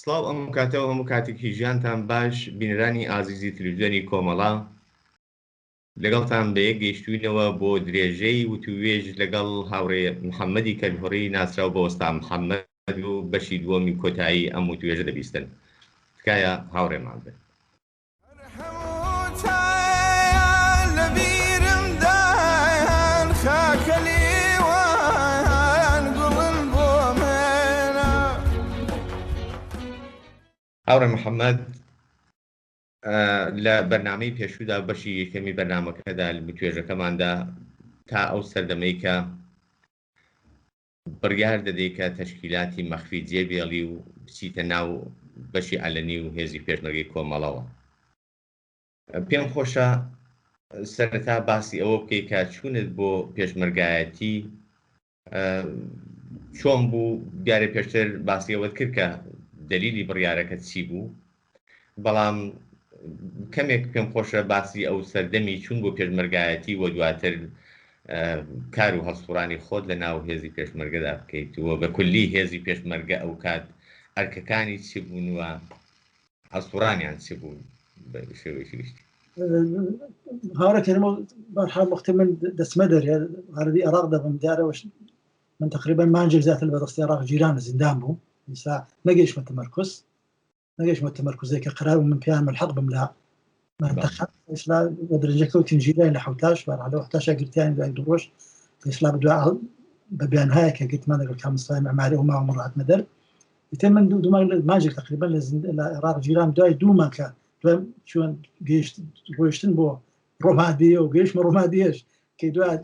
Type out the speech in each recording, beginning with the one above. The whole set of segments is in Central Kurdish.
سڵاو ئەم کاتەوە هەموو کاتێکی ژیانتان باش بینەرانی ئازیزی تلویزیۆنی کۆمەڵا لەگەڵتان بە یەک گەیشتوینەوە بۆ درێژەی وتووێژ لەگەڵ هاوڕێ محەممەدی کەلهۆڕی ناسرااو بە وەستا محەممەد و بەشی دووەمی کۆتایی ئەم وتوێژە دەبیستن تکایە هاوڕێمان بێت. هاوڕێ محەممەد لە بەرنامەی پێشوودا بەشی یەکەمی بەرنامەکەدا لە توێژەکەماندا تا ئەو سەردەمەی کە بڕیار دەدەی کە تەشکیلاتی مەخفی جێبێڵی و بچیتە ناو بەشی ئەلەنی و هێزی پێشمەرگەی کۆمەڵەوە. پێم خۆشە سەرەتا باسی ئەوە بکەی کە چوونت بۆ پێشمەرگایەتی چۆن بوو، دیارە پێشتر باسی ئەوەت کرد کە دلیلی بڕیارەکە چی بوو، بەڵام کەمێک پێم خۆشە باسی ئەو سەردەمی چوون بۆ پێشمەرگایەتی وە دواتر کار و هەڵسوڕانی خۆت لە ناو هێزی پێشمەرگەدا بکەیتەوە بە کولی هێزی پێشمەرگە ئەو کات ئەرکەکانی چی بوون و هەڵسوڕانیان چی بوون بە شێوەیەکی گشتی. هاوڕێکەکەم بەرحال وەختی من دەچمە دەرێ عەربی عێراق دەبم دیارەوەش من تقریبا مانجێک زیاتر لە بەدەستی عێراق جیران زیندان بوو. ئێستا نەگەیشتمە تەمەرکوزێک کە قرار من پێیان ملحەق بم لە منتەخە ئێستا بە درەجەکەوتین جیران لە حوتاش بەرحال حوتاشە گرتیانی دوای دوو ڕۆژ ئێستا بە بیانهایە کە گرتمان لەگەڵ کامستای مەعماری و ماوە مڕاتمە دەر ئیتر من دوو مانجێک تقریبا لە عێراق جیران دوای دوومان کە چۆن گەیشتن بۆ ڕۆمادیە و گەیشتمە ڕۆمادیەش کە دوای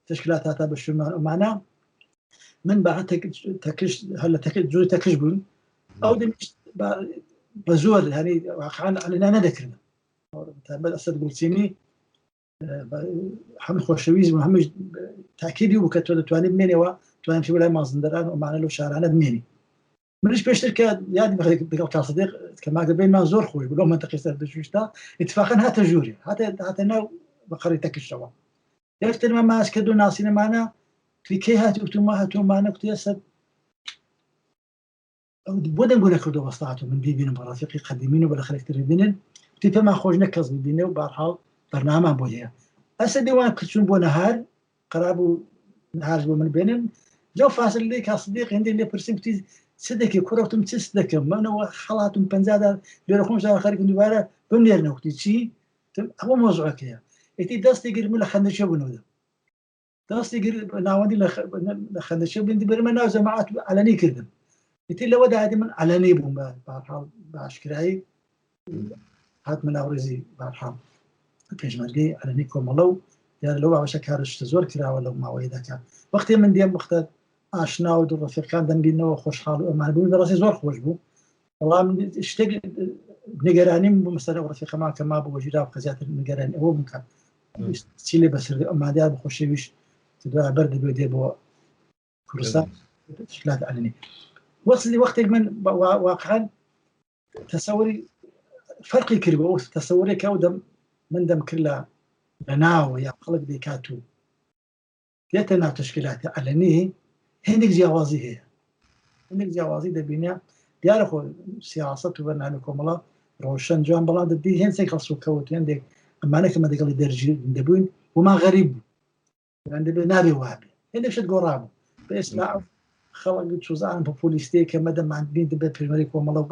تشکیلات هاتا بە شومان ئەمانە من هەر لە جۆری تەکش بوون ئەو دەمیشت بە زۆر هەنی واقعان ئەلێنا نەدەکردن بە ئەسەد گوڵچینی هەموو خۆشەویست و هەمووش تاکیدی بوو کە تۆ دەتوانێت بمێنەوە توانین پێ لای مازندەران و ئەمانە لەو شارانە بمێنی. منیش پێشتر کە یادی لەگەڵ کاسەدێق کە ماگەبێنمان زۆر خۆش بوو لەو منتەقەی سەردەشوشتا اتفاقاً هاتە ژووری هاتە ناو بەقەڕی تەکشەوە یەکترمە ماس کردو ناسینەمانە کلیکەی هاتی وتوما هاتومانە کوتی ئەسەد بۆ دەنگۆ نەکردو وەستاهات و من بیبینم بە ڕەفیقی قەدیمین و بە لە خەڵکتر ببینن کوتی پێمان خۆش نە کەس ببینێ و بەرحاڵ بەرنامەمان بۆ هەیە ئەسە دێوان کچوون بۆ نەهار قەرار بوو نەهارش بۆ من بێنن جاو فاسل لێ کاسەدێق هێندێک لێ پرسیم کوتی چ دەکەی کوڕەوتم چ دەکەم منەوە خەڵاتم 50 لێرە خۆمشدا خەریکم دووبارە بمنێرنەوە کوتی چی ئەوە مۆزوعەکەیە ئیتی دەستی گرت من لە خەندەشە بوونەوە دەستی گر ناوەندی لە خەندەشە بندی بەرمە ناو جەماعەت ئەلەنی کردم ئیتی لەوەدا هاتی من ئەلەنی بووم بەرحاڵ باشکرایی هاتمە ناو ڕێزی بەرحاڵ پێشمەرگەی ئەلەنی کۆمەڵە و دیارە لەو باوەشە کارشتە زۆر کراوە لەو ماوەیەدا کە وەختی من دێم وەختە ئاشنا و دوو ڕەفیقان دەنبینەوە خۆشحاڵ و ئەمان بوون بەڕاستی زۆر خۆش بوو بەڵام شتێک نیگەرانیم بوو مەسەلە ڕەفیقەمان کە ما بۆ وەژیرا بکە زیاتر نیگەرانی ئەوە بوو کە چی لێ بەسەر ئەمادیار بەخۆشەویش دوای بەر دەبێت دێ بۆ کوردستان تشکیلات ئەلەنی وەسلی وەختێک من واقعاً تەسەوری فەرقی کرد بۆ ئەو تەسەورێک ئەو من دەم کرد لە ناوە یا خەڵک دەیکات و دێتە ناو تشکیلاتی ئەلەنی هێندێک جیاوازی هەیە هێندێک جیاوازی دەبینە دیارە خۆ سیاسەت و بەرنامەی کۆمەڵە ڕۆشن جوان بەڵام دەبی هێندێک خەڵسو کەوت هێندێک ئەمانە کە مەدەگەڵی دەرجی دەبووین وما غەریب بوو دەبێت نابێ وابێ هێندێک شت گۆڕابوو بە ئێستا خەڵک چوزان پۆپۆلیستی کە مەدەمان بین دەبێت پێشمەرگەی کۆمەڵە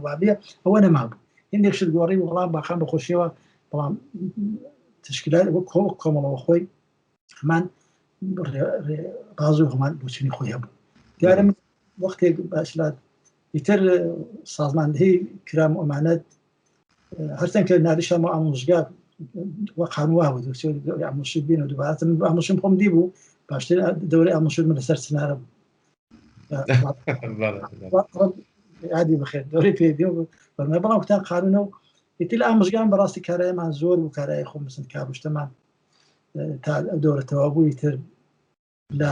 وابێ ئەوە نەمابوو هێندێک شت گۆڕی وەڵام باخان بەخۆشیەوە بەڵام تشکیلات کۆمەڵەوە خۆی هەمان بازوو هەمان بۆچینی خۆی هەبوو دیارە من وەختێک باشلات ئیتر سازماندهی کرام و ئەمانەت هەرچەند کە نادیشە مە ئامۆژگار وە قانووا بوو دەوری ئامۆژی بین و دووبارە من ئامۆژیم خۆم دی بوو باشتر دەوری ئامۆژی من لەسەر سنارە بوو عادی بخێر دەوری پێدی بەرمە بەڵام کوتان قانونە و ئیتر لە ئامۆژگان بەڕاستی کارایەمان زۆر بوو کارایی خۆم بسن کارشتەمان تا دەورەتەوە بووی تر لە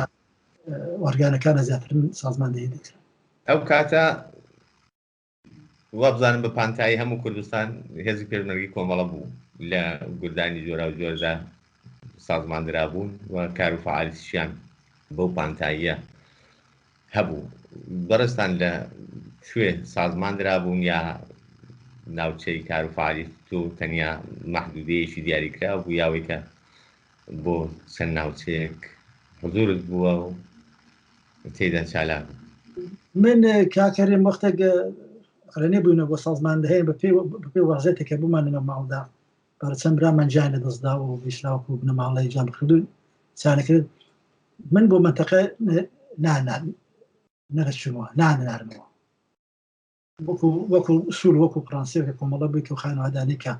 وەرگانەکانە زیاتر من سازماندەهی دەکرا ئەو کاتە وابزانم بە پانتایی هەموو کوردستان هێزی پێشمەرگەی کۆمەڵە بوو لە گوردانی جۆرا و جۆردا سازماندرا بوون و کار و فعالیتیشیان بەو پانتاییە هەبوو بەڕستان لە شوێ سازمان درابوون یا ناوچەی کار و فعالیت و تەنیا مەحدودەیەکی دیاریکرا بوو یاوەی کە بۆ چەند ناوچەیەک حضورت بووە و تێدا چالاک من کاکەرێم وەختێک ئەرێنێ بووینە بۆ سازماندەهەیە بە پێی وەزێتێکە بوومانەوە ماڵدا بەرە چەند برامان جیان لە دەستدا و بیسلااوکو بنە ماڵی جان بکردو چانەکرد من بۆ منتەقە نەرەچوومەوە نانارمەوە وەکو سوول وەکو پرانسیەکە کۆمەڵە بووی کە و خانوادانێکە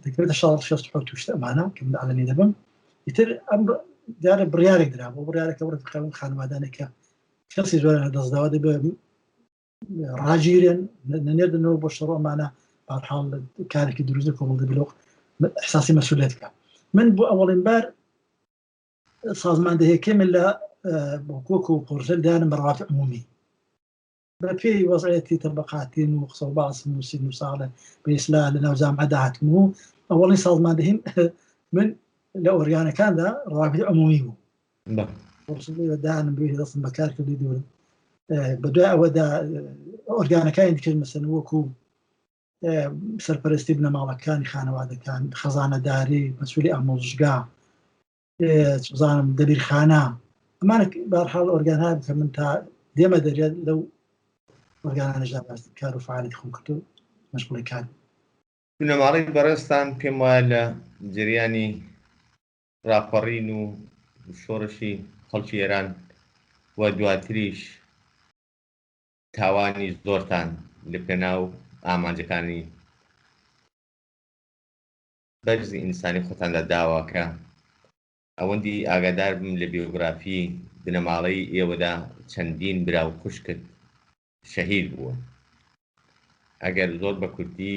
دەکرێتە 16 توشتە ئەمانە کە من ئەڵەنی دەبم ئیتر ئەم دیارە بڕیارێک درا بۆ بڕیارەکە وەرەقەون خانوادانێکە کەسی زۆر لە دەستداوە دەبێ ڕاگیرێن نەنێردنەوە بۆ شەڕۆمانە بەحاڵ کارێکی دروست کۆمەڵ دەبێت احساسی مەسئولیتکە من بۆ ئەوەڵین بار سازماندەهەیەکێ من لە وەکو پۆرژەل دایانم بە ڕەوابط عمومی بە پێی وەزعەتی تەبەقاتین و قسە و باس و سین و ساڵە بە ئیسلا لە ناو جامعەدا هاتم و ئەوەڵی سازماندەهیم من لە ئۆرگانەکاندا ڕەوابط عمومی بوو دایانم بێ دەستم بەکار کردی دوور بە دوای ئەوەدا ئۆرگانەکانی دیکە مەسەن وەکو سەرپەرستی بنەماڵەکانی خانەوادەکان خەزانەداری مەسئولی ئامۆژگا بزانم دەبیرخانە ئەمانە بەرحاڵ ئۆرگانها کە من تا دێمە دەرێت لەو ئۆرگانانەژدا کار و فعالیت خۆم کرد و مەشغوڵی کار بنەماڵی بەڕێستان پێم وایە لە جریانی ڕاپەڕین و شۆڕشی خەڵکی ئێران و دواتریش تاوانی زۆرتان لە پێناو ئامانجەکانی بەرزی ئینسانی خۆتاندا داواکە ئەوەندی ئاگادار بم لە بیۆگرافی بنەماڵەی ئێوەدا چەندین برا و خوشکت شەهید بووە ئەگەر زۆر بە کورتی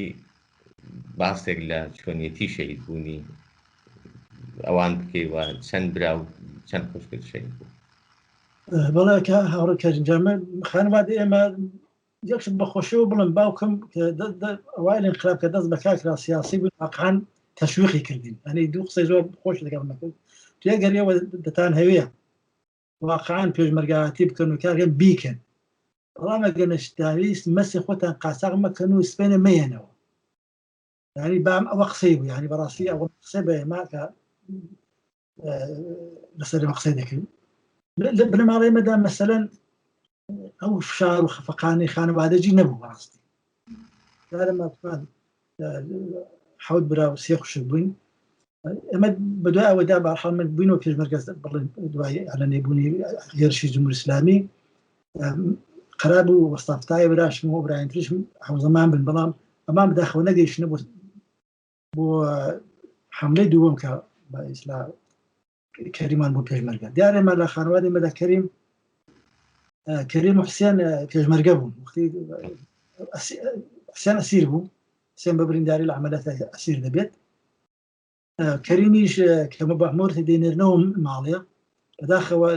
باسێک لە چۆنیەتی شەهید بوونی ئەوان بکەیوە چەند برا و چەند خوشکت شەهید بوو بەڵێ کە هاوڕێکەجامە خانوادە ئێمە یەکشت بەخۆشیەوە بڵم باوکم ئەوای لە انقلاب کە دەست بەکارکرا سیاسی بوون واقعاً تەشویقی کردین ئەنی دوو قسەی زۆر خۆش لەگەڵ مەکرد تو ئەگەریەوە دەتان هەوەیە واقعاً پێشمەرگایەتی بکەن و کارێن بیکەن بەڵام ئەگەر نەشتاویست مەسی خۆتان قاساغ مەکەن و سپێنە مەیەنەوە یعنی بام ئەوە قسەی بوو یعنی بەڕاستی ئەوە قسەی بە ئێمە کە لەسەر ئێمە قسەی دەکەین لە بنەماڵەی ئێمەدا مەسەلەن ئەو فشار و خەفەقانی خانەوادەجی نەبوو بەڕاستی دارەمەکان حەوت برا و سێ خوشک بووین ئەمە بەدوای ئەوەدا بەحاڵ من بووینەوە پێشمەرگە بڵێن دوای ئەلەنێبوونی هێرشی جمهوری ئیسلامی قەرار بوو وەستافتای براشم و برایەنتریشم هەوزەمان بن بەڵام ئەمان بداخەوە نەگەیشتنە بۆ حملەی دووەم کە بە ئیسلا کەریمان بۆ پێشمەرگە دیارە ئێمە لە خانوادی مەدا کەریم و حسێن پێشمەرگە بوون حسێن ئەسیر بوو حسێن بە برینداری لە عەمەلیاتا ئەسیر دەبێت کەریمیش کەمە بەحمۆرتی دێنێرنەوە ماڵەیە بەداخەوە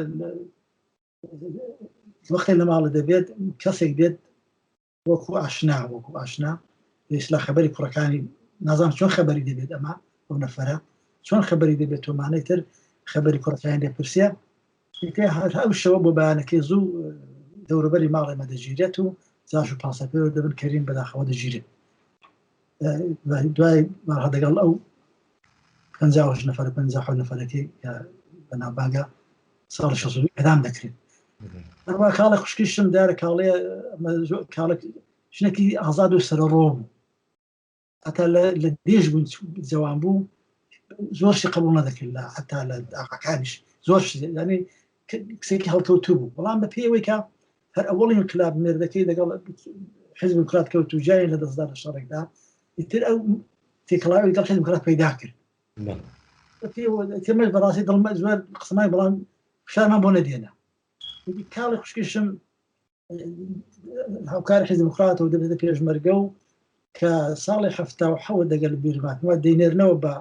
وەختێک لە ماڵە دەبێت کەسێک بێت وەکو ئاشنا ئیسلا خەبەری کوڕەکانی نازانم چۆن خەبەری دەبێت ئەمە ئەو نەفەرە چۆن خەبەری دەبێت تۆمانەی تر خەبەری کوڕەکانی لێپرسیە ئەو شەوە بۆ بەیانەکەی زوو دەوروبەری ماڵی مەدەگیرێت و جاش و پاسەپێوە دەبن کەریم بەداخەوە دەگیرێت دوای دەگەڵ ئەو 50 نەفەر 50 نەفەرەکەی بەناوبانگە ساڵی 60 ئەدام دەکرێت هەروە کاڵی خوشکیشم دارە کاڵێک ژنێکی ئازاد و سەرڕۆ بوو هەتا لە دێژ بوون جەوان بوو زۆرشی قبول نەدەکرد لە هەتا لە ئاقاکانیش زۆر ینی کسێکی هەڵکەوتوو بوو بەڵام بە پێیەوەی کە هەر ئەوڵی انقلاب مێردەکەی لەگەڵ حیزب دموکرات کەوت و جای لە دەستدا لە شەڕێکدا ئیتر ئەو تێکەڵاوی لەگەڵ حیزب دموکرات پەیدا کرد تێمەش بەڕاستی دڵمە زۆر قسەمای بەڵام فشارمان بۆ نەدێنا کاڵی خوشکیشم هاوکاری حیزب دموکرات و دەبێتە پێشمەرگە و کە ساڵی 77 دەگەل بیرماتنەوە دەینێرنەوە بە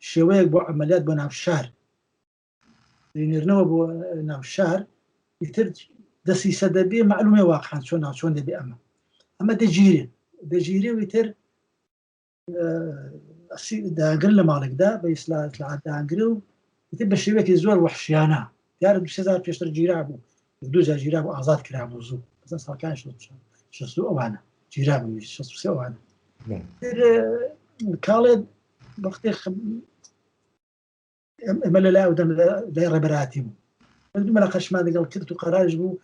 شێوەیەک بۆ عەمەلیات بۆ ناو شار دەینێرنەوە بۆ ناو شار ئیتر دەسیسە دەبێ معلومێ واقعان چۆن دەبێ ئەمە دەگیرێ و ئیتر داگرن لە ماڵێکدا بە ئیسلاحات داگرێ و ئیتر بە شێوەیەکی زۆر وەحشیانە دیارە 2000 پێشتر گیرا بوو دوو جار ژیراب ئازاد کرابوو زوو بەزە ساڵەکانی 60 ئەوانە ژیرابووی 63 ئەوانە کاڵێ وەختێ ئەمە لە لای لای ڕێبەراتی بوو مەلا قەشمان لەگەڵ کرد و قەراژ بوو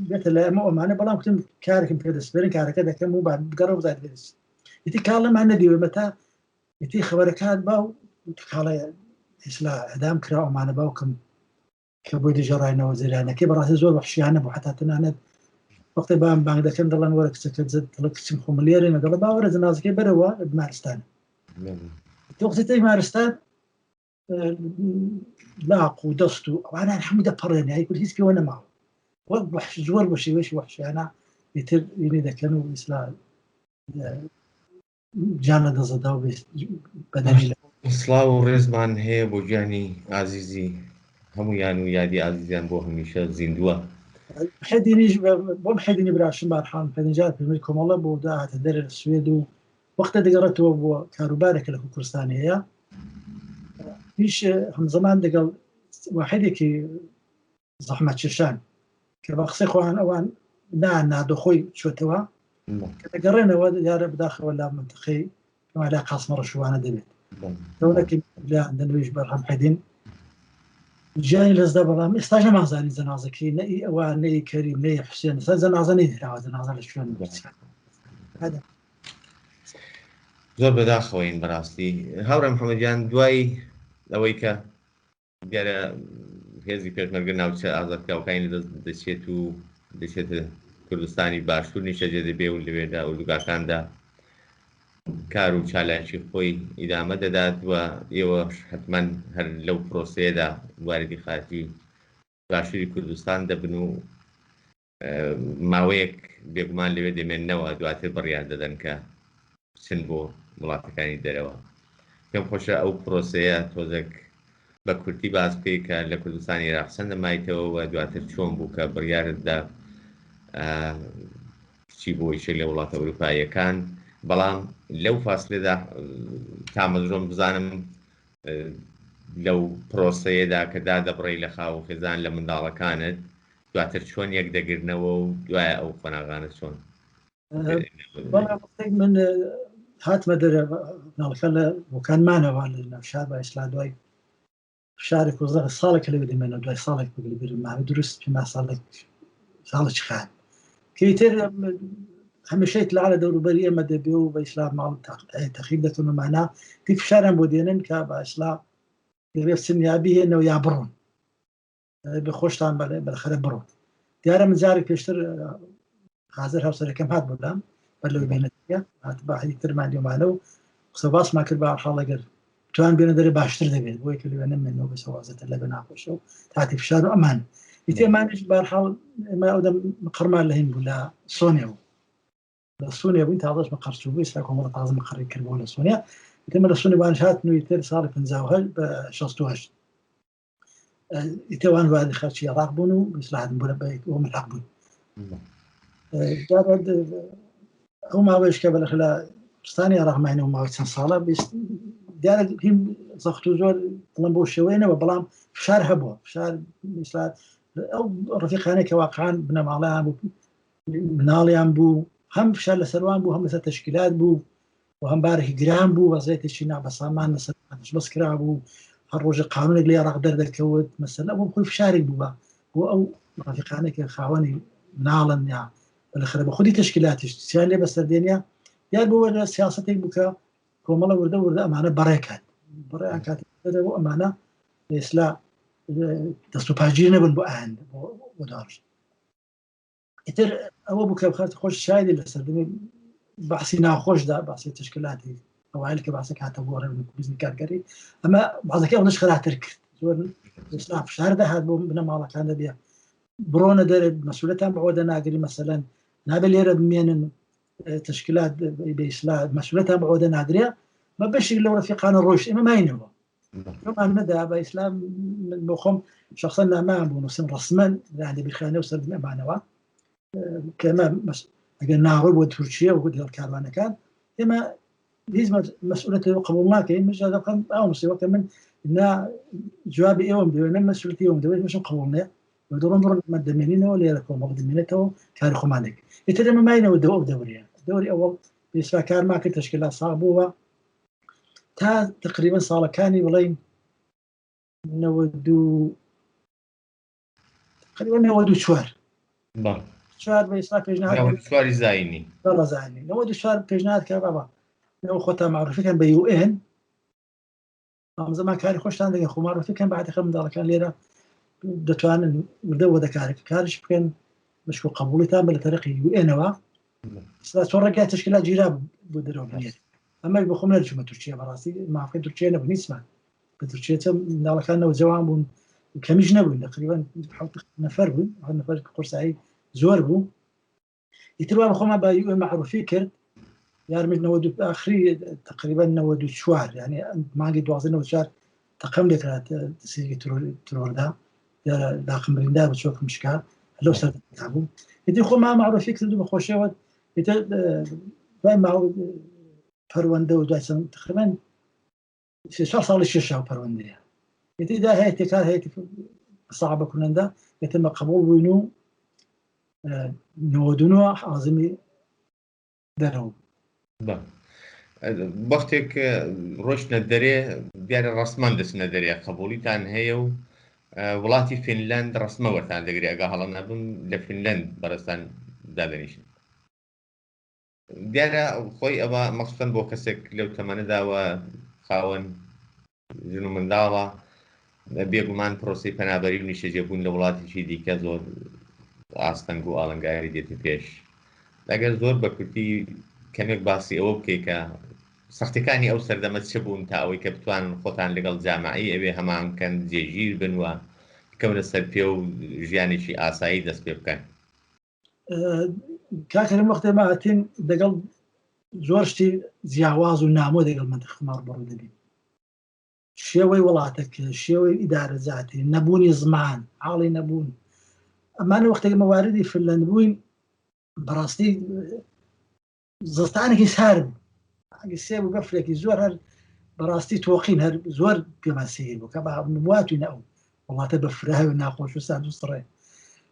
بێتە لای ئەمە ئەمانە بەڵام وتم کارێکم پێدەستبرن کارەکە دەکەم و بگەڕە و زاد بێت ئیتی کاڵەمان نەدیوە مەتا ئیتی خەبەرەکات باو کاڵێ ئیسلا ئەدام کرا ئەمانە باوکم کە بۆی دژەڕاینەوە زێرانەکەی بەڕاستی زۆر وەحشیانە بوو حتا تەنانەت وەختێ بام بانگ دەکەن دەڵێن وەرە کچەکەت زەد دڵە کچم خۆم لێرە دەڵێ باوەرە جەنازەکەی بەرەوە بیمارستانە وەختێ مارستان لاق و دەست و ئەوانان هەموو دەپەڕێن یاری کورد هیچ پێوە نەماوە زۆر بە شێوەیەکی وەحشیانە ئیتر وینی دەکەن و ئیسلا جانە دەزەدا و بەدەنی سڵاو و ڕێزمان هەیە بۆ گیانی ئازیزی هەموویان و یادی ئازیزیان بۆ هەمیشە زیندووە حێدینیش بۆم حێدینی براشم بارحان پێنجار پێمەی کۆمەڵە بۆ داهاتە دەرە لە سوێد و وەختە دەگەڕێتەوە بۆ کاروبارێکە لە کوردستان هەیە هیچ هەمزەمان لەگەڵ واحدێکی زەحمەت چێشان کە بە قسەی خۆیان ئەوان نادۆخۆی چۆتەوە کە دەگەڕێنەوە دیارە بداخەوە لا منتەقەی لا قاسمە ڕەشوانە دەبێت دەوڵەتی لا دەنوێژ بەرهەم حێدین جیانی لەزدا بەڵام ئێستاش نەمازانی جەنازەکەی نەئی ئەوان نەی کەریم نەی حوسێن ئێستا جەنازە نەیدراوە جەنازە لە شوێن زۆر بەداخەوەین بەڕاستی هاوڕێ محەممەدیان دوای ئەوەی کە دیارە هێزی پێشمەرگە ناوچە ئازادکراوەکانی دەچێت و دەچێتە کوردستانی باشوور نیشەجێ دەبێ و لەوێدا ئوردوگاکاندا کار و چالاکی خۆی ئیدامە دەدات و ئێوە حتمما هەر لەو پرۆسەیەدا واردی خارجی باشووری کوردستان دەبن و ماوەیەک بێگومان لەوێ دەمێننەوە دواتر بڕیان دەدەن کە چن بۆ وڵاتەکانی دەرەوە پێم خۆشە ئەو پرۆسەیە تۆزێک بە کورتی باز بکەی کە لە کوردستانی عێراق چەندە مایتەوە و دواتر چۆن بوو کە بڕیارتدا چی بۆ یەکێک لە وڵاتە ئەوروپاییەکان بەڵام لەو فاصلێدا تامەزۆم بزانم لەو پرۆسەیەدا کە دادەبڕی لە خاو خێزان لە منداڵەکانت دواتر چۆن یەک دەگرنەوە و دوایە ئەو قۆناغانە چۆن من هاتمە دەرە ناڵەکە لە بۆکانمانەوە لە ناوشار بە ئیسلا دوای شارێک وەزە ساڵێکە لەوێ دەمێنە دوای ساڵێک بگرماوە دروست پێما ساڵێک خان کەیتر هەمیشەیت لە دەوروبەری ئێمە دەبێ و بە ئیسلام ماڵ تەخیب دەکەمەمانە تی فشاران بۆ دێنن کە بە ئیسلا دەبێت سنیابی هێنەوە یا بڕۆن بە خۆشتان بەخەرە بڕۆن دیارە من جارێک پێشتر حاضر هاوسەرەکەم هات بودام بەر لەوەی بینەتە هات باحی ترمان دیێمانە و قسە باسمان کرد بە حاڵەگەر توان بێنە دەرێ باشتر دەبێت بۆی کە لەوێ نەمێنەوە بە سەوازەتە لە بە ناخۆشە و تاتی فشار و ئەمان ئیتێمانش بارحاڵ ئێمە ئەودەم قڕمان لە هین بوو لە سۆنیا و لە سونیا بووین تاڵش بە قەرچوو بووی سا کۆمەڵە تازە مەقڕی کردبووە لە سونیا ئیتێمە لە سونی وانش هاتنەوەی تر ساڵی 58 بە 68 ئیتێوان وادی خەرچی عێراق بوون و ئیسلاحات بوون بە ملحق بوون ئەو ماوەیەش کە بەلەخ لە کوردستانی عێراقماینەوە ماوەی چەند ساڵە دیارە هیم زەخت و زۆر دڵم بۆ شێوەیەنەوە بەڵام فشار هەبووە فشار ئیسلاحات ئەو ڕەفیقانەی کە واقعان بنەماڵیان بوو مناڵیان بوو هەم فشار لەسەروان بوو هەم لەسەر تەشکیلات بوو و هەم بارێکی گران بوو وەزایەتێکی نابەسامان لەسەر بەس کرا بوو هەر ڕۆژە قانونێک لە عێراق دەردەکەوت مەسەلە بۆ خۆی فشارێک بووە بۆ ئەو ڕەفیقانێک کە خاوەنی مناڵن یا بالاخره بە خودی تەشکیلاتیش سیان لێ بەسەردێنیا یان بۆ وەرە سیاسەتێک بووکە کۆمەڵە وردە ئەمانە بەڕێکات بەڕێیان کاتێک بۆ ئەمانە ئێسلا دەست و پاگیر نەبن بۆ ئاهەن بۆ داڕژ ئیتر ئەوە بوو کە بخات خۆش شایدی لەسەردەمی بەحسی ناخۆشدا باسی تشکیلاتی ئەوایل کە باسی کاتە بۆ ڕێبزنی کارگەری ئەمە بازەکە ئەوەش خراپتر کرد زۆر ئێستا فشار دەهات بۆ بنە ماڵەکان دەبێ بڕۆنە دەرێت مەسئولەتان بەوەدە ناگری مەسەلەن نابێ لێرە بمێنن تشکیلات بە ئیسلا مەسئولەتان بەوەدە نادرێ بە بەشێک لەو ڕەفیقانە ڕۆیشت ئێمە ماینەوە ئەمان نەدا بە ئیسلام بۆ خۆم شخصا نامان بوو نووسم ڕسمەن لە بیرخانە و سەردەمی ئەمانەوە کە ئەمە ئەگەر ناڕۆی بۆ تورکیە و دیڵ کاروانەکان ئێمە هیچ مەسئولەتی قبول ناکەین ئەو مسیوە کە من جوابی ئێوەم دەوێت نە مەسئولەتی ئێوەم دەوێت مەشم قبول نییە ودورن مدمنينه ولا لكم مدمنته كان خمانك يتدم ما ينودوا دوري أول بيسرا كان ما كنت تشكيلات صعبوها تا تقريبا صار كاني ولين نودوا تقريبا نودوا شوار بيسرا بيجنات نودوا شوار زايني والله زايني نودوا شوار بيجنات كبابا لو خطها معروف كان بيو إن زمان كان يخش تاني خو معروف كان بعد خم دار كان ليرة دتوان ودو ذكارك كارش كان مش قبولي تام لطريق يو إن وا صار تشكيلات جيراب بدرونية أما بخوم نرجع تركيا براسي ما في تركيا نبغى نسمع بتركيا تم نلا كان وزوام وكميج نبغى تقريبا حوالي نفر قرصاي زور بو يتروى بخوم بيو معروف فكر يعني من نودو آخري تقريبا نودو شوار يعني ما قد واصلنا وشار تقام لك تسيجي ترور ده داخل مريندا بتشوف مشكال لو صار تعبوا يدي خو ما معروف فكر دو بخوشة فما پرونده و دایسان تقریبا 3 سال شش پرونده یتی ده هیتی کار هیتی صعب کننده یتم قبول وینو نودونو عظیمی درو وقتك روشنا دري ديال رسمان دسنا دري قبولي تان هيو ولاتي فنلاند رسمه ورتان دغري اقاهلنا بم لفنلاند برستان دادنيشن دیارە خۆی ئەوە مەخسوسەن بۆ کەسێک لەو تەمەنەداوە خاوەن ژن و منداڵە بێگومان پرۆسی پەنابەری و نیشتەجێبوون لە وڵاتێکی دیکە زۆر ئاستەنگ و ئاڵنگاری دێتی پێش ئەگەر زۆر بە کورتی کەمێک باسی ئەوە بکەی کە سەختیەکانی ئەو سەردەمە چ بوون تا ئەوەی کە بتوانن خۆتان لەگەڵ جامعی ئەوێ هەمانکەن جێگیر بنوە بکەونە سەر پێ و ژیانێکی ئاسایی دەست پێ بکەن كاكرم وقت ما أتين دقل زورشتي زياواز ونامو دقل منطقة خمار برو دبي شيوي ولاتك شيوي إدارة ذاتي نبوني زمان عالي نبون أما أنا وقت مواردي في النبوين براستي زستانك يسهرب يسيب وقفلك يزور هر براستي توقين هر زور كما سير وكما نبوات ونقو والله تبفرها وناقوش وساد وصري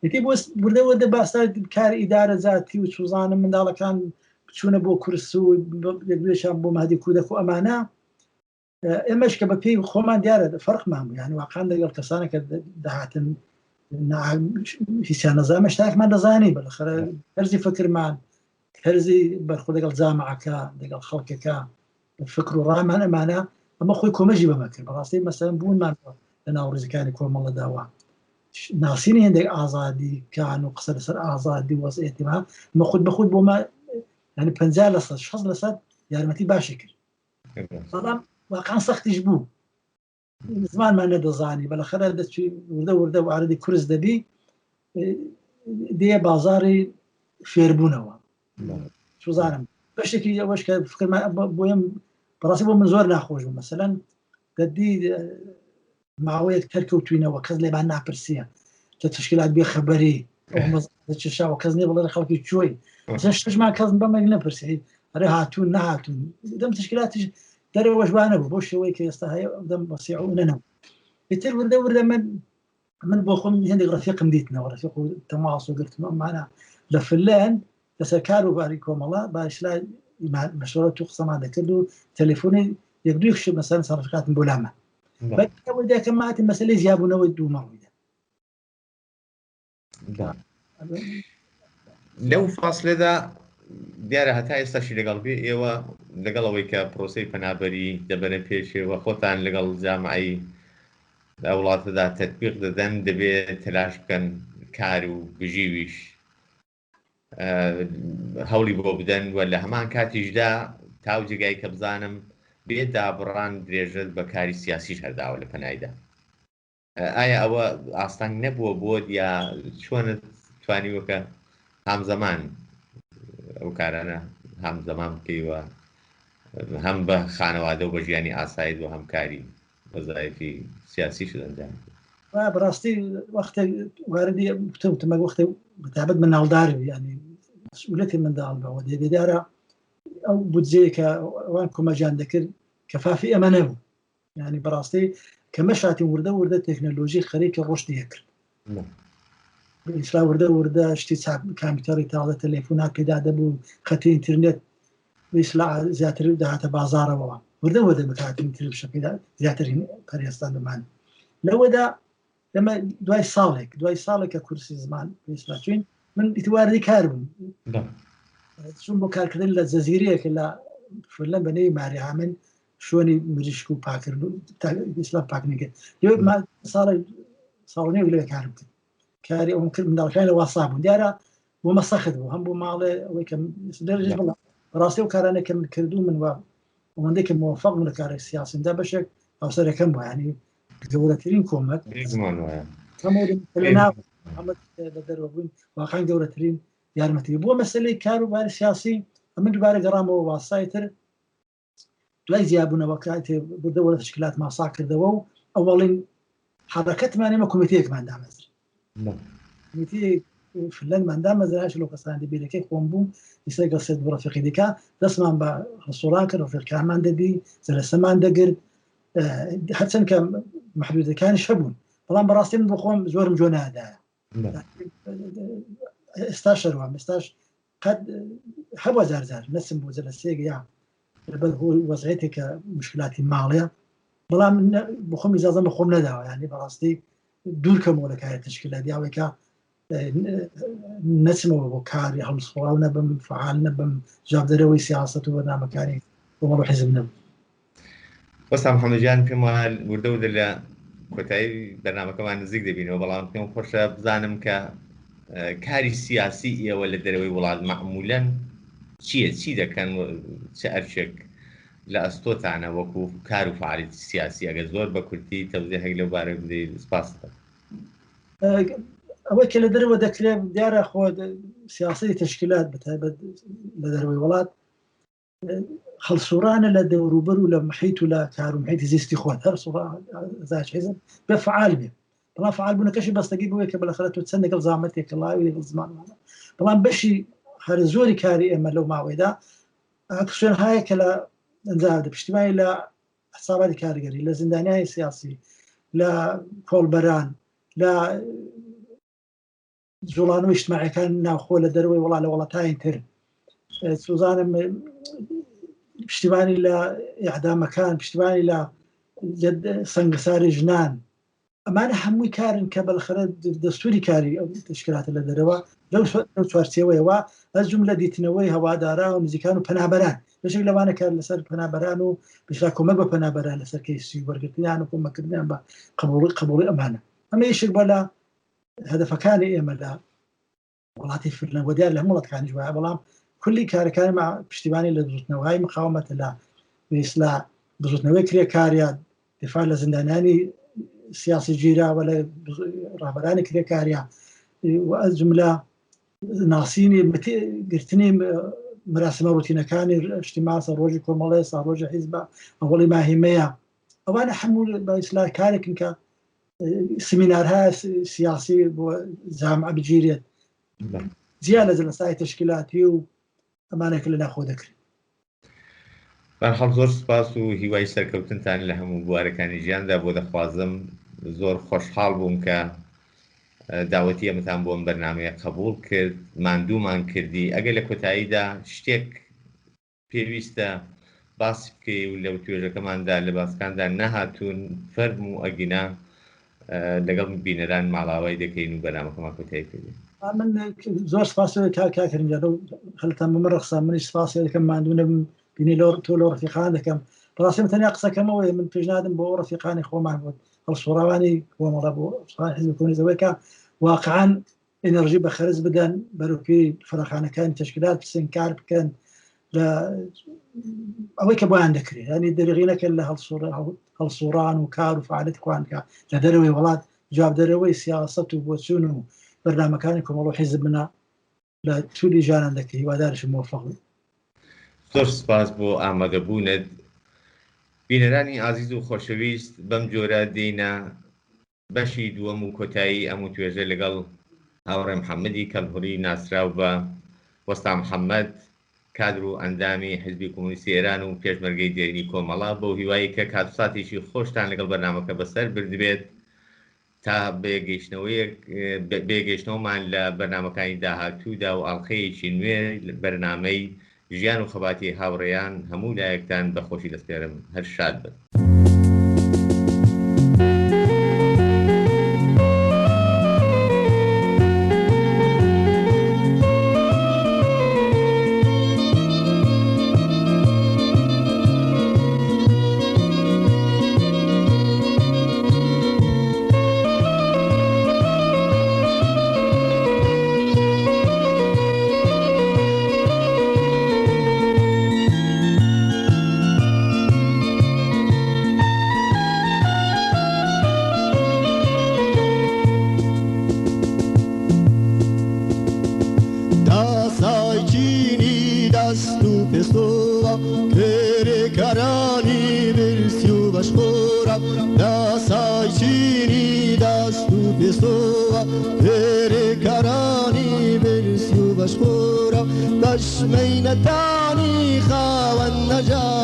يتي بوس برده باسات كار إدارة ذاتي وسوزان من دالا كان بتشونا بو كرسو يقولشان بو مهدي كودك وأمانة إماش كبابي خوما ديارة فرق معهم يعني واقعا دقل كسانة كدهاتن هيسان نظام اشتاك ما نظاني بالآخر هرزي فكر معن هرزي برخو دقل زامعك دقل خلقك فكروا رامان أمانة أما خوي كومجي بمكر براسي مثلا بون ما لنا ورزكاني كوم الله داوا ناسيني عندك آزادي كانوا قصر سر آزادي وسيتي ما بخود بوما يعني بنزال لصد شخص لصد يعني ما تبى شكل طبعا واقعا سخت يجبو زمان ما ندزاني بالآخر هذا شيء ورده وعردي كرز دبي دي بازاري فيربونوا شو زانم بشكل وش كفكر ما بويم براسي بو من زور ناخوش مثلا قدي معوية تركوتوينه وكذا اللي بعنا برسيا تشكيلات بخبري ومزجشا وكذا والله خلقي شوي بس ايش ما كذا بما قلنا برسي رهاتون نهاتون دم تشكيلات دري واش بانا بوش شوي كيستهي دم بصيعون انا يتر ورده من بوخم هندي رفيق مديتنا ورفيق التواصل قلت معنا لفلان تسكاروا باريكم الله باش لا مشروع تقسم هذا كله تليفوني يقدر يكشف مثلا صرفات بولامه بده كما مسألة جابوا نودوا موعدا لو فاصلة دا دیارە هەتا ئێستاشی لەگەڵ بێ ئێوە لەگەڵەوەی کە پرۆسەی پەنابەری دەبەرە پێشێوە خۆتان لەگەڵ جامعی وڵاتەدا تەطبیق دەدەن دەبێت تەلاش بکەن کار و بژیویش هەوڵی بۆ بدەن و لە هەمان کاتیشدا تاو جێگای کە بزانم بێ دابڕان درێژت بە کاری سیاسیش هەرداوە لە پەنایدا ئایا ئەوە ئاستان نەبووە بۆت یا چۆنت توانیوەکە هەمزەمان ئەو کارانە هەمزەمان بکەیوە هەم بە خانەوادە و بە ژیانی ئاسایید و هەمکاری وەزایەتی سیاسیش ئەنجام بەڕاستی وەختێ واردی وتمە وەختێ بەتابەت منداڵدار يعني مسئولەتی منداڵ بەوە دێدارە ئەو بودجەیە کە ئەوان کۆمەجیان دەکرد کەفافی ئەمە نەبوو يعني بەڕاستی کە مەشاتی وردە تەکنۆلۆژی خەریکە ڕۆشتی هەکرد ئیسلا وردە شتی کامپیوتەری تاڵە تەلێفۆنات پێدا دەبوو خەتی ئینترنێت ئیسلا زیاتر داهاتە بازارەوە وردە بکات ئینتر شەکەدا زیاترین پەرێستان دەمان لەوەدا لەمە دوای ساڵێکە کورسی زمان ئیسلا چوین من ئیتیواردی کار بووم چون بۆ کارکردن لە جەزیرەیەکە لە فلان بەنەوەی ماریهامن شوێنی مریشک و پاکردن ئیسلا پاکنیکرد ساڵێک لەوێ کارم کرد کاری ئەوم کرد منداڵەکانی لە واسا بوون دیارە بۆ مەسەخت بوو هەم بۆ ماڵێ ئەوەی کە ڕاستی و کارانێکە من کردو من وە ئەوەندێککە موفق لە کارێک سیاسیدا بەشێک ئەوسەرەکەم بۆ ینی گەورەترین کۆمەک لە دەرەوە بووین واقعا گەورەترین یارمەتی بۆ مەسلەی کار و باری سیاسی من دووبارە گەڕامەوە واسای تر دوای زیابوونەوە کاتێ بردەوە تشکیلات ماسا کردەوە و ئەوڵین حرەکەتمانێمە کۆمیتەیەکمان دامەزر فلەنمان دامەزراش لۆ کەسانی بیرەکەی خۆم بووم ئیسای گەسێت بۆ ڕەفیقی دیکە دەستمان بە ڕسوڵان کرد ڕەفیقەکانمان دەبی جەلەسەمان دەگرت هەرچەند کە محدودەکانیش هەبوون بەڵام بەڕاستی من بۆ خۆم زۆرم جۆ نادایە ئێستا شەروان ئێستاش قەت هەبووە جارجار نەچم بۆ جەلەسەیەک یا لەبەر وەزعیەتێکە مشکلاتی ماڵەیە بەڵام بۆ خۆم ئیجازەم بە خۆم نەداوە یعنی بەڕاستی دوورکەمەوە لە کاری تشکیلات دیاوێکە نەچمەوە بۆ کاری هەڵسوڵاو نەبم فعال نەبم جابدەرەوەی سیاست و بەرنامەکانی بۆمەڵ حیزب نەبم وەستا محەممەدجان پێم وایە وردە لە کۆتایی بەرنامەکەمان نزیک دەبینەوە بەڵام پێم خۆشە بزانم کە کاری سیاسی ئێوە لە دەرەوەی وڵات معمولەن چییە چی دەکەن چه ئەرچێک لە ئەستۆتانە وەکو کار و فعالیتی سیاسی ئەگە زۆر بە کورتی تەوزیحێک لەو بارەی بدەیت سپاس ئەوەی کە لە دەرەوە دەکرێت دیارە خۆ سیاسی تشکیلات بەتایبەت لە دەرەوەی وڵات خەڵسوورانە لە دەوروبەر و لە محیط و لە کار و محیطی زیستی خۆت هەر زاج حیزب بێ فعال بێ بەڵام فعال بوونەکەشی بەستگی بووە کە بەلاخرە تۆ چەند لەگەڵ زامەتێک کەڵاوی لەگەڵ زمانوانە بەڵام بەشی هەر زۆری کاری ئێمە لەو ماوەیەدا شوێن هەیە کە لە ئەنجامدا پشتیوانی لە حساباتی کارگەری لە زیندانیانی سیاسی لە کۆڵبەران لە جوڵانەوەی اجتماعیەکان ناوخۆ لە دەرەوەی وڵات لە وڵاتایان تر سوزانم پشتیوانی لە ئیعدامەکان پشتیوانی لە سەنگساری ژنان ئەمانە هەمووی کارن کە بەڵخرە دەستوری کاری ئەو تشکیلاتە لە دەرەوە لەو چوارچێوەیەوە ئەس جوملە دیتنەوەی هەواداران و نزیکان و پەنابەران بەشێک لەوانە کار لەسەر پەنابەران و بشرا کۆمەک بە پەنابەران لەسەر کەیسی وەرگرتنیان و کۆمەکردیان بە قبوڵی ئەمانە ئەمە یەکێک بە لە هەدەفەکانی ئێمە لە وڵاتی فرنەوە دیار لە هەموو وڵاتەکانیش وایە بەڵام کولی کارەکانی پشتیوانی لە دروستنەوەی مقاومەتە لە ئیسلا دروستنەوەی کرێکاریە دفاع لە زیندانانی سیاسی گیراوە لە ڕابەرانی کرێکاریە و ئەس جملە ناسینی گرتنی مراسمە ڕوتینەکانی اجتیماع ڕۆژی کۆمەڵێ ڕۆژی حیزبە ئەوڵی ماهیمەیە ئەوانە هەموو بە ئیسلا کارێکن کە سمینارها سیاسی بۆ جامعە بگیرێت زیاد لە جلسای تشکیلاتی و ئەمانێک لە ناخۆ دەکرێت بەرحەڵ زۆر سپاس و هیوای سەرکەوتنتان لە هەموو بوارەکانی ژیاندا بۆ دەخوازم زۆر خۆشحاڵ بووم کە داوەتی ئەمەتان بۆم بەرنامەیە قبول کرد ماندوومان کردی ئەگەر لە کۆتاییدا شتێک پێویستە باسی بکەی و لەو توێژەکەماندا لە باسکاندا نەهاتوون فەرم و ئەگینا لەگەڵ بینەران ماڵاوای دەکەین و بەرنامەکەمان کۆتایی کردین من زۆر سپاس کاکردین خەلتان بمە ڕەخسا منیش سپاسی دەکەم ماندوونە بینی تۆ لە ڕەفیقان دەکەم بەڕاستی من تەنیا قسەکەمەوەی من پێشنهادم بۆ ڕەفیقانی خۆمان بوو هەڵسوڕاوانی کۆمەڵە بۆ حیزب کۆمونیستەوەی واقعاً ئێنەرژی بە خەرج بدەن بەروپی فراخانەکانی تشکیلات بچن کار بکەن لە ئەوەی کە بۆیان دەکرێت ینی دەرێغینەکە لە هەڵسوڕان و کار و فعالیت کوانکە لە دەرەوەی وڵات جوابدەرەوەی سیاست و بۆچوون و بەرنامەکانی کۆمەڵ و حیزب بنە لە تولی ژانان دەکەی هیوادارش موفق بێت. زۆر سپاس بۆ ئامادەبوونت بینەرانی عزیز و خۆشەویست بەم جۆرە دێینە بەشی دووەم و کۆتایی ئەم و توێژە لەگەڵ هاوڕێ محەممەدی کەلهوڕی ناسرااو بە وەستا محەممەد کادر و ئەندامی حیزبی کۆمونیستی ئێران و پێشمەرگەی دێرینی کۆمەڵا بۆ هیوایی کە کاتساتێکی خۆشتان لەگەڵ بەرنامەکە بەسەر بردبێت تا بێگەیشتنەوەمان لە بەرنامەکانی داهاتوودا و ئەڵلقەیەکی نوێ بەرنامەی ژیان و خەباتی هاوڕێیان هەموو لایەکتان بەخۆشی دەسپێرم. هەر شاد بن. بشمینتانی خواهد نجات